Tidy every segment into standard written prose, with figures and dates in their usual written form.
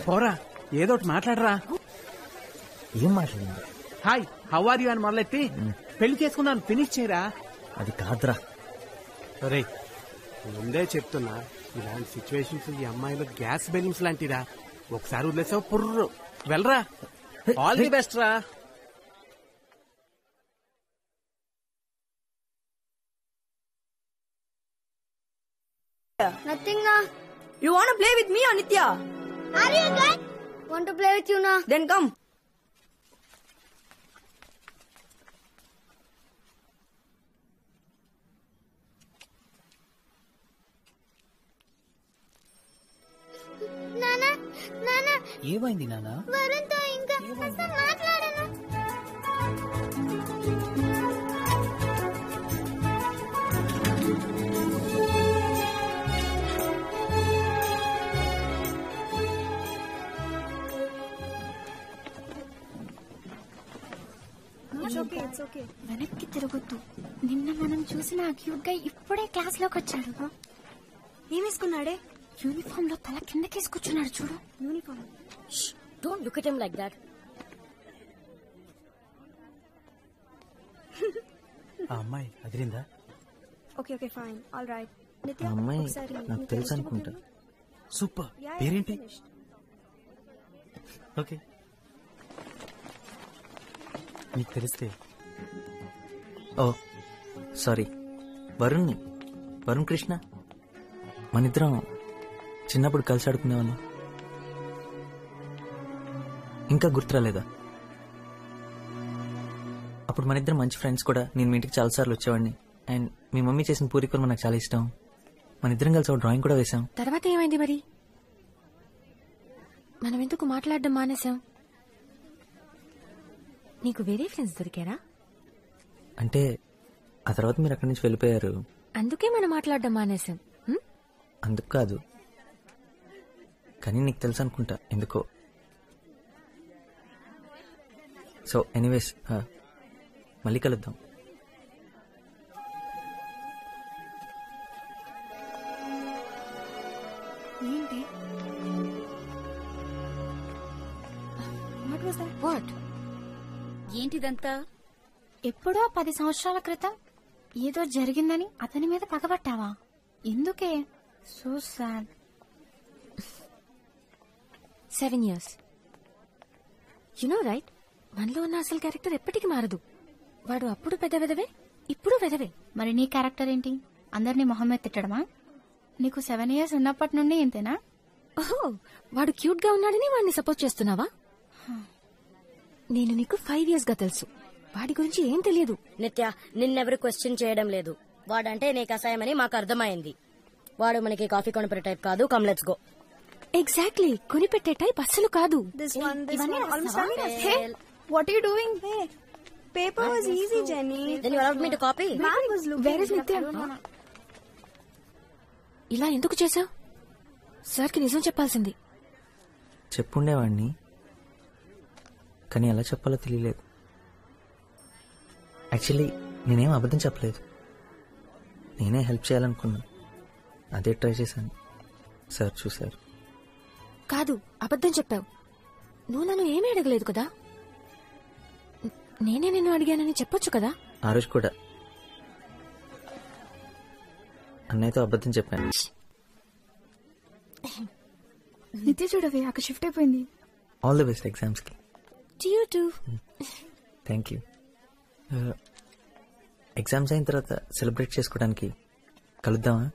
పోరా ఏదోటి మాట్లాడరా. ఏం మాట్లాడింది? హాయ్ హౌ ఆర్ యూ అని మొదలెట్టి పెళ్లి చేసుకున్నాను ఫినిష్ చేయరా. అది కాదురా. అరే ముందే చెప్తున్నా, ఇలాంటి సిచ్యువేషన్స్ ఈ అమ్మాయిలో గ్యాస్ బెలూన్స్ లాంటిరా. ఒకసారి వదిలేసావు పుర్రు. వెళ్ళరా. ఆల్ ది బెస్ట్ రా. Nothing na. You wanna play with me or Nitya? Are you good? Want to play with you na? Then come. Nana, Nana. ఏమైంది నాన్న? వరుణ్ తో ఇంకా అసలు మాట్లాడను. వెనక్కి తిరగొద్దు. నిన్న మనం చూసిన క్యూట్ గా ఇప్పుడే క్లాస్ లోకి వచ్చాడు. ఏమేసుకున్నాడే? యూనిఫామ్ లో తల కిందకేసుకొచ్చున్నాడు చూడు. Uniform. Don't look at him like that. ఆ అమ్మాయి అదిరిందా? Okay okay fine all right. ఆ నిత్య అమ్మాయి ఒకసారి నాకు నీ తెలుసు పేరు అనుకుంటా. చెప్పు. సూపర్. Yeah, పేరేంటి? finished. ఓకే నీకు తెలిస్తే. ఓ సారీ, వరుణ్ కృష్ణ. మనిద్దరం చిన్నప్పుడు కలిసి ఆడుకునేవాళ్ళం. ఇంకా గుర్తురాలేదా? అప్పుడు మనిద్దరం మంచి ఫ్రెండ్స్ కూడా. నేను మీ ఇంటికి చాలాసార్లు వచ్చేవాడిని. అండ్ మీ మమ్మీ చేసిన పూరి కూర నాకు చాలా ఇష్టం. మనిద్దరం కలిసి ఒక డ్రాయింగ్ కూడా వేశాం. తర్వాత ఏమైంది మరి? మనం ఎందుకు మాట్లాడడం మానేశాం? నీకు వేరే ఫ్రెండ్స్ దొరికారా? అంటే ఆ తర్వాత మీరు అక్కడి నుంచి వెళ్ళిపోయారు. అందుకే మనం మాట్లాడడం మానేశాం. అందుకు కాదు, కానీ నీకు తెలుసు అనుకుంటా ఎందుకో. సో ఎనీవేస్ మళ్ళీ కలుద్దాం. ఏంటి? What was that? వాట్? ఏంటిదంతా? ఎప్పుడో 10 సంవత్సరాల క్రితం ఏదో జరిగిందని అతని మీద పగబట్టావా? ఎందుకే? So sad. 7 years. You know right, మనలో ఉన్న అసలు క్యారెక్టర్ ఎప్పటికీ మారదు. వాడు అప్పుడు పెద్ద వెదవే, ఇప్పుడు వెదవే. మరి నీ క్యారెక్టర్ ఏంటి? అందరినీ మొహం మీద తిట్టడమా? నీకు 7 years ఉన్నప్పటి నుండి ఇంతేనా? ఓహో, వాడు క్యూట్ గా ఉన్నాడని వాడిని సపోర్ట్ చేస్తున్నావా? నేను నీకు 5 years గా తెలుసు. వాడి గురించి ఏం తెలియదు. నిత్య, నిన్నెవరు క్వశ్చన్ చేయడం లేదు. వాడంటే నీకు అసహ్యమని మాకు అర్థమైంది. వాడు మనకి కాఫీ కొనిపెట్టే టైప్ కాదు. Come let's go. ఎగ్జాక్ట్లీ, కొనిపెట్టే టైప్ అస్సలు కాదు. This one. Almost done. Hey. Hey, what are you doing? Hey, paper was easy, Jenny. Then you allowed me to copy? Man was looking. Where is Nitya? ఇలా ఎందుకు చేశావు? సార్కి నిజం చెప్పాల్సింది. చెప్పుండేవాడిని, కానీ ఎలా చెప్పాలో తెలియలేదు. యాక్చువల్లీ నేనేం అబద్ధం చెప్పలేదు. నేనే హెల్ప్ చేయాలనుకున్నా, అదే ట్రై చేశాను. సార్ చూశారు. కాదు, అబద్ధం చెప్పావు. నువ్వు నన్ను ఏమీ అడగలేదు కదా. నేనే నిన్ను అడిగానని చెప్పొచ్చు కదా. ఆ రోజు కూడా అన్నయ్యతో అబద్ధం చెప్పాను. నిత్య చూడవే, అక్కడ షిఫ్ట్ అయిపోయింది. ఆల్ ది బెస్ట్ ఎగ్జామ్స్ కి. You too. Thank you. Exams అయిన తర్వాత సెలబ్రేట్ చేసుకోవడానికి కలుద్దామా?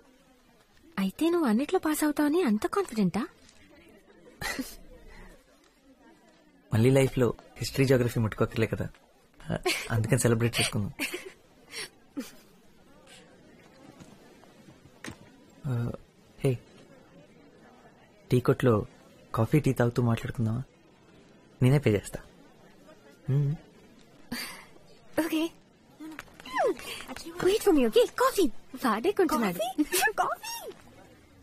అయితే నువ్వు అన్నిట్లో పాస్ అవుతావని అంత కాన్ఫిడెంటా? మళ్ళీ లైఫ్ లో హిస్టరీ జోగ్రఫీ ముట్టుకోకర్లే కదా, అందుకని సెలబ్రేట్ చేసుకుందాం. హే, టీ కొట్లో కాఫీ టీ తాగుతూ మాట్లాడుకుందామా? నేనే పే చేస్తా. Okay, wait for me. Okay, coffee వాడే కొంటున్నాడు.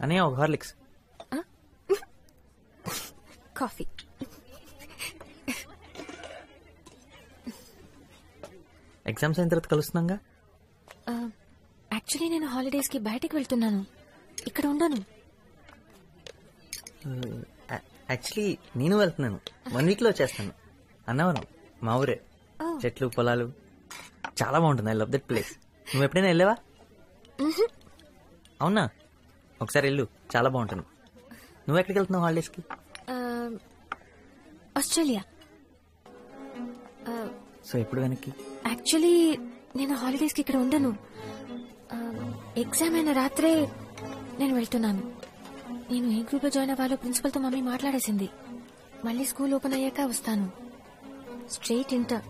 అనే ఒక హార్లిక్స్. కాఫీ. ఎగ్జామ్స్ అయిన తర్వాత కలుస్తున్నాగా. యాక్చువల్లీ నేను హాలిడేస్ కి బయటకు వెళ్తున్నాను. ఇక్కడ ఉండను. యాక్చువల్లీ నేను వెళ్తున్నాను, 1 week లో వచ్చేస్తాను. అన్నవరం మా ఊరే, చెట్లు పొలాలు చాలా బాగుంటుంది. I love that place. నువ్వు ఎప్పుడైనా వెళ్ళావా? అవునా, ఒకసారి వెళ్ళు, చాలా బాగుంటుంది. నువ్వు ఎక్కడికి వెళ్తున్నావు హాలిడేస్కి? ఆస్ట్రేలియా. సో ఎప్పుడు వెనక్కి? యాక్చువల్లీ నేను హాలిడేస్ కి ఇక్కడ ఉండను. ఎగ్జామ్ అయిన రాత్రే నేను వెళ్తున్నాను. నేను ఏ గ్రూప్ లో జాయిన్ అవ్వాలో ప్రిన్సిపల్ తో మమ్మీ మాట్లాడేసింది. మళ్ళీ స్కూల్ ఓపెన్ అయ్యాక వస్తాను. Straight inter.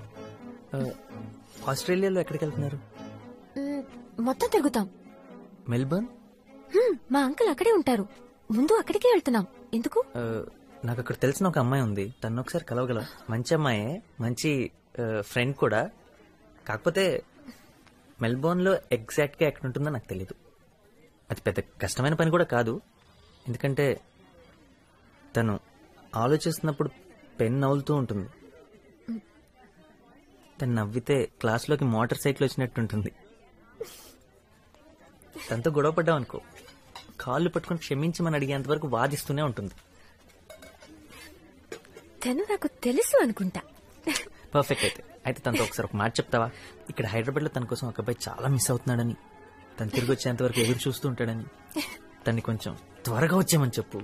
ఆస్ట్రేలియాలో ఎక్కడికి వెళ్తున్నారు? మొత్తం తిరుగుతాం. మెల్బర్న్? మా అంకుల్ అక్కడే ఉంటారు. ముందు అక్కడికే వెళ్తున్నాం. ఎందుకు? నాకు అక్కడ తెలిసిన ఒక అమ్మాయి ఉంది, తను ఒకసారి కలవగల. మంచి అమ్మాయే, మంచి ఫ్రెండ్ కూడా. కాకపోతే మెల్బోర్న్ లో ఎగ్జాక్ట్ గా ఎక్కడ ఉంటుందో నాకు తెలియదు. అది పెద్ద కష్టమైన పని కూడా కాదు, ఎందుకంటే తను ఆలోచిస్తున్నప్పుడు పెన్ నవ్వులుతూ ఉంటుంది. తను నవ్వితే క్లాస్లోకి మోటార్ సైకిల్ వచ్చినట్టు ఉంటుంది. తనతో గొడవ పడ్డాం అనుకో, కాళ్ళు పట్టుకుని క్షమించమని అడిగేంత వరకు వాదిస్తూనే ఉంటుంది. తను నాకు తెలుసు అనుకుంటా. పర్ఫెక్ట్. అయితే తనతో ఒకసారి ఒక మాట చెప్తావా? ఇక్కడ హైదరాబాద్ లో తన కోసం ఒక అబ్బాయి చాలా మిస్ అవుతున్నాడని, తను తిరిగి వచ్చేంత వరకు ఎదురు చూస్తూ ఉంటాడని, తన్ని కొంచెం త్వరగా వచ్చేయమని చెప్పు.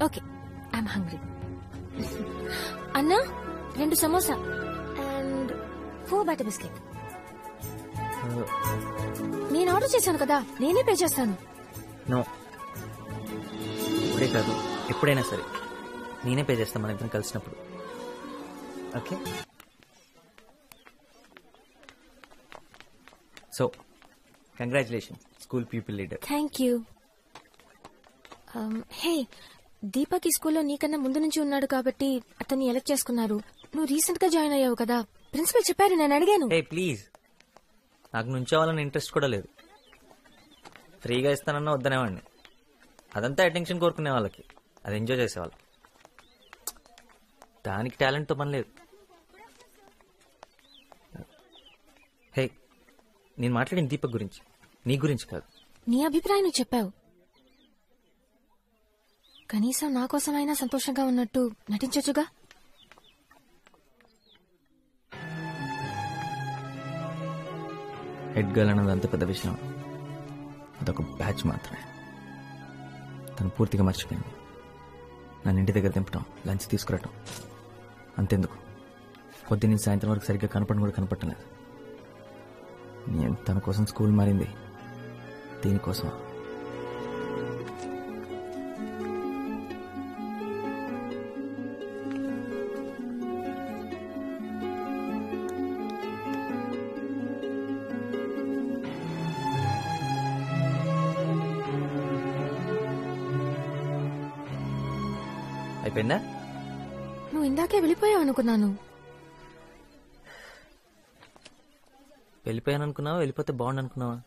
Okay, I'm hungry. అన్నా 2 సమోసా అండ్ 4 బటర్ బిస్కెట్. నేను ఆర్డర్ చేశాను కదా, నేనే పే చేస్తాను. నో, ఇప్పుడే కాదు, ఎప్పుడైనా సరే నేనే పే చేస్తాను మన ఇద్దరం కలిసినప్పుడు. Okay? So congratulation, school people leader. Thank you. Hey, Deepak ఈ స్కూల్లో నీకన్నా ముందు నుంచి ఉన్నాడు కాబట్టి అతన్ని ఎలక్ట్ చేసుకున్నారు. నువ్వు రీసెంట్ గా జాయిన్ అయ్యావు కదా, ప్రిన్సిపల్ చెప్పారు, నేను అడిగాను. హే ప్లీజ్, నాకు నుంచోవాలని ఇంట్రెస్ట్ కూడా లేదు. ఫ్రీగా ఇస్తానన్నా వద్దనేవాడిని. అదంతా అటెన్షన్ కోరుకునే వాళ్ళకి, అది ఎంజాయ్ చేసేవాళ్ళు. దానికి టాలెంట్తో పని లేదు. హే, నేను మాట్లాడిన దీపక్ గురించి, నీ గురించి కాదు. నీ అభిప్రాయం నువ్వు చెప్పావు. కనీసం నా కోసమైనా సంతోషంగా ఉన్నట్టు నటించొచ్చుగా. హెడ్ గర్ల్ అన్నది అంత పెద్ద విషయం, అదొక బ్యాచ్ మాత్రమే. తను పూర్తిగా మర్చిపోయింది. నన్ను ఇంటి దగ్గర దింపటం, లంచ్ తీసుకురావటం, అంతెందుకు పొద్దున్నీ సాయంత్రం వరకు సరిగ్గా కనపడడం కూడా కనపడలేదు. నేను తన కోసం స్కూల్ మారింది దీనికోసం. అయిపోయిందా? నువ్వు ఇందాకే వెళ్ళిపోయావు అనుకున్నాను. వెళ్ళిపోయాను అనుకున్నావా, వెళ్ళిపోతే బాగుండు అనుకున్నావా?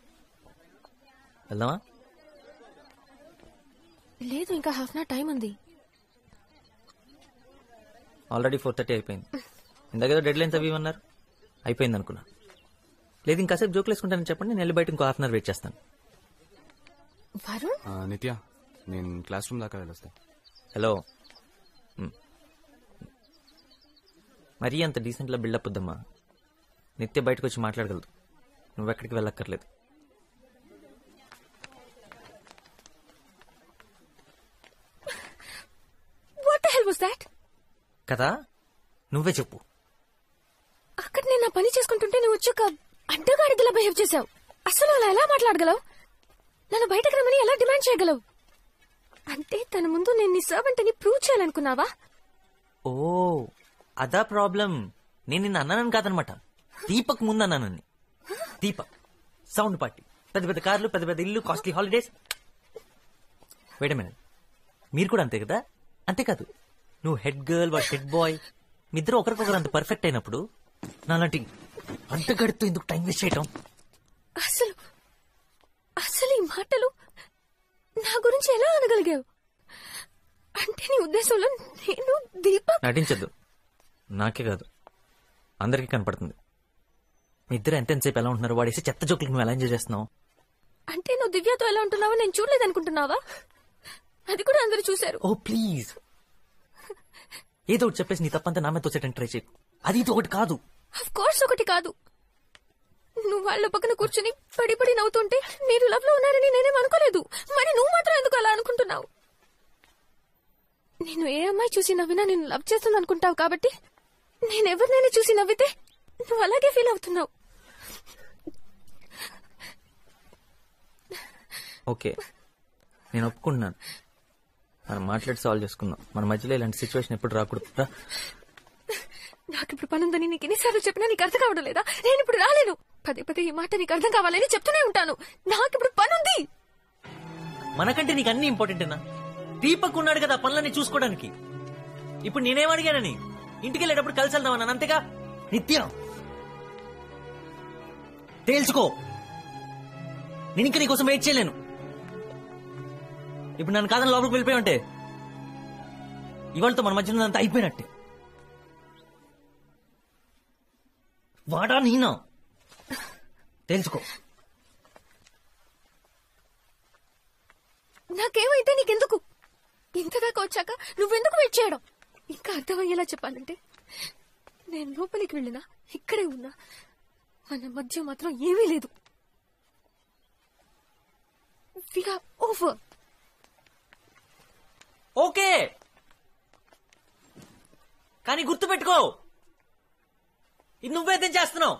వెళ్దామా? లేదు, ఇంకా హాఫ్ అన్ అవర్ టైం ఉంది. ఆల్రెడీ 4:30 అయిపోయింది. ఇందాకేదో డెడ్ లైన్స్ అవి ఇవ్వన్నారు, అయిపోయింది అనుకున్నా. లేదు ఇంకాసేపు జోకులు వేసుకుంటానని చెప్పండి, నేను వెళ్ళి బయట ఇంకో హాఫ్ అన్ అవర్ వెయిట్ చేస్తాను. వరుణ్, నిత్య, నేను క్లాస్ రూమ్ దాకా వెళ్ళొస్తా. హలో, మరీ అంత డీసెంట్లా బిల్డప్ వద్దమ్మా. నిత్య బయటకు వచ్చి మాట్లాడగలదు, నువ్వెక్కడికి వెళ్ళక్కర్లేదు. what the hell was that? కదా, నువ్వే చెప్పు. అక్కడ నేను నా పని చేసుకుంటుంటే నువ్వు వచ్చి ఒక అడ్డగాడిదలా బిహేవ్ చేశావు. అసలు అలా ఎలా మాట్లాడగలవు? నన్ను బయటకు రమ్మని ఎలా డిమాండ్ చేయగలవు? అంటే తన ముందు నేను నీ సర్వెంట్ అని ప్రూవ్ చేయాలనుకున్నావా? ఓ, అదా ప్రాబ్లం. నేను నిన్ను అన్నానని కాదనమాట, దీపక్ ముందు అన్నానని. దీపక్ సౌండ్ పార్టీ, పెద్ద పెద్ద కార్లు, పెద్ద పెద్ద ఇల్లు, costly holidays. Wait a minute, మీరు కూడా అంతే కదా? అంతేకాదు, నువ్వు హెడ్ గర్ల్, వాడు హెడ్ బాయ్, మీ ఇద్దరు ఒకరికొకరు అంత పర్ఫెక్ట్ అయినప్పుడు నాలాంటి అడ్డగడుతూ ఎందుకు టైం వేస్ట్ చేయటం? అసలు అసలు ఈ మాటలు నా గురించి ఎలా అనగలిగావు? అంటే నీ ఉద్దేశంలో నేను దీపక్? నటించద్దు, నాకే కాదు అందరికీ కనపడుతుంది. మీ ఇద్దరు ఎంతసేపు ఎలా ఉంటున్నారు? వాడేసి చెత్త జోకులకు నువ్వు ఎలా ఎంజాయ్ చేస్తున్నావు? అంటే నువ్వు దివ్యతో ఎలా ఉంటున్నావో నేను చూడలేదనుకుంటున్నావా? అది కూడా అందరూ చూశారు. ఓ ప్లీజ్, ఏదో ఒకటి చెప్పేసి నీ తప్పంతా నా మీద తోచేటని ట్రై చేయి. అది ఇది ఒకటి కాదు. ఆఫ్ కోర్స్ ఒకటి కాదు. నువ్వు వాళ్ళ పక్కన కూర్చుని పడి పడి నవ్వుతుంటే మీరు లవ్ లో ఉన్నారని నేనేం అనుకోలేదు. మరి నువ్వు మాత్రం ఎందుకు అలా అనుకుంటున్నావు? నేను ఏ అమ్మాయి చూసి నవ్వినా నేను లవ్ చేస్తుంది అనుకుంటావు కాబట్టి నేనెవరినైనా చూసి నవ్వితే నువ్వు అలాగే ఫీల్ అవుతున్నావు. ఓకే, నేను ఒప్పుకుంటున్నాను. మనం మాట్లాడి సాల్వ్ చేసుకుందాం. మన మధ్యలో ఇలాంటి సిచ్యువేషన్ ఎప్పుడు రాకూడదు. నాకు ఇప్పుడు పనుందని నీకు ఎన్నిసార్లు చెప్పినా నీకు అర్థం కావడం లేదా? నేను ఇప్పుడు రాలేను. పదే పదే ఈ మాట నీకు అర్థం కావాలని చెప్తూనే ఉంటాను. నాకు ఇప్పుడు పనుంది. మనకంటే నీకు అన్ని ఇంపార్టెంటేనా? దీపక్ ఉన్నాడు కదా పనులన్నీ చూసుకోవడానికి. ఇప్పుడు నేనేం అడిగానని? ఇంటికి వెళ్ళేటప్పుడు కలిసి వెళ్దామన్నాను, అంతేగా. నిత్యం తేల్చుకో, నేను ఇంకా నీకోసం వెయిట్ చేయలేను. ఇప్పుడు నన్ను కాదని లోపలికి వెళ్ళిపోయి ఉంటే ఇవాళతో మన మధ్యలో అంతా అయిపోయినట్టే. వాడా నేనా? తెలుసుకో. నాకేమైతే నీకెందుకు? ఇంతదాకా వచ్చాక నువ్వెందుకు వెయిట్ చేయడం? ఇంకా అర్థమయ్యేలా చెప్పాలంటే నేను లోపలికి వెళ్ళినా ఇక్కడే ఉన్నా మన మధ్య మాత్రం ఏమీ లేదు. We are over. ఓకే, కానీ గుర్తుపెట్టుకో, ఇది నువ్వేదేం చేస్తున్నావు.